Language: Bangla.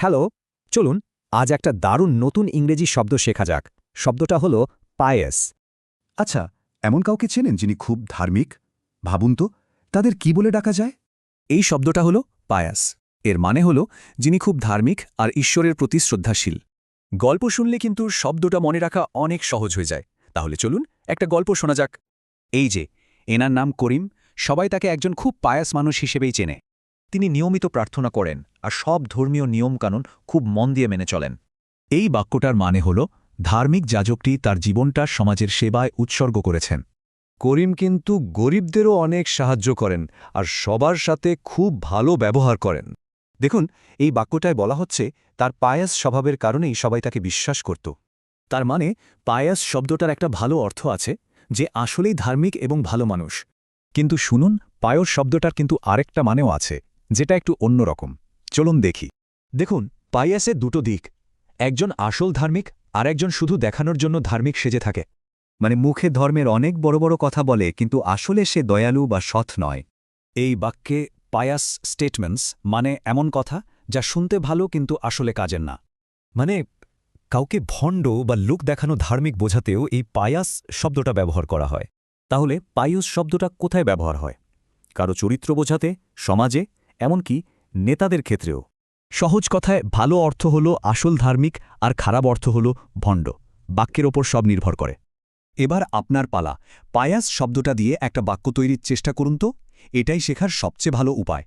হ্যালো, চলুন আজ একটা দারুণ নতুন ইংরেজি শব্দ শেখা যাক। শব্দটা হলো পায়াস। আচ্ছা, এমন কাউকে চেনেন যিনি খুব ধার্মিক? ভাবুন তো, তাদের কি বলে ডাকা যায়? এই শব্দটা হলো পায়াস। এর মানে হলো যিনি খুব ধার্মিক আর ঈশ্বরের প্রতি শ্রদ্ধাশীল। গল্প শুনলে কিন্তু শব্দটা মনে রাখা অনেক সহজ হয়ে যায়। তাহলে চলুন একটা গল্প শোনা যাক। এই যে, এনার নাম করিম, সবাই তাকে একজন খুব পায়াস মানুষ হিসেবেই চেনে। তিনি নিয়মিত প্রার্থনা করেন আর সব ধর্মীয় নিয়মকানুন খুব মন দিয়ে মেনে চলেন। এই বাক্যটার মানে হল ধার্মিক যাজকটি তার জীবনটা সমাজের সেবায় উৎসর্গ করেছেন। করিম কিন্তু গরিবদেরও অনেক সাহায্য করেন আর সবার সাথে খুব ভালো ব্যবহার করেন। দেখুন, এই বাক্যটায় বলা হচ্ছে তার পায়াস স্বভাবের কারণেই সবাই তাকে বিশ্বাস করত। তার মানে পায়াস শব্দটার একটা ভালো অর্থ আছে, যে আসলেই ধার্মিক এবং ভালো মানুষ। কিন্তু শুনুন, পায়স শব্দটার কিন্তু আরেকটা মানেও আছে, যেটা একটু অন্যরকম। চলুন দেখি। দেখুন, পায়াসের দুটো দিক। একজন আসল ধার্মিক আর একজন শুধু দেখানোর জন্য ধার্মিক সেজে থাকে। মানে মুখে ধর্মের অনেক বড় বড় কথা বলে, কিন্তু আসলে সে দয়ালু বা সৎ নয়। এই বাক্যে পায়াস স্টেটমেন্টস মানে এমন কথা যা শুনতে ভালো কিন্তু আসলে কাজের না। মানে কাউকে ভণ্ড বা লোক দেখানো ধার্মিক বোঝাতেও এই পায়াস শব্দটা ব্যবহার করা হয়। তাহলে পায়ুস শব্দটা কোথায় ব্যবহার হয়? কারো চরিত্র বোঝাতে, সমাজে, এমনকি নেতাদের ক্ষেত্রেও। সহজ কথায় ভালো অর্থ হল আসল ধার্মিক আর খারাপ অর্থ হল ভণ্ড। বাক্যের ওপর সব নির্ভর করে। এবার আপনার পালা। পায়াস শব্দটা দিয়ে একটা বাক্য তৈরির চেষ্টা করুন তো। এটাই শেখার সবচেয়ে ভালো উপায়।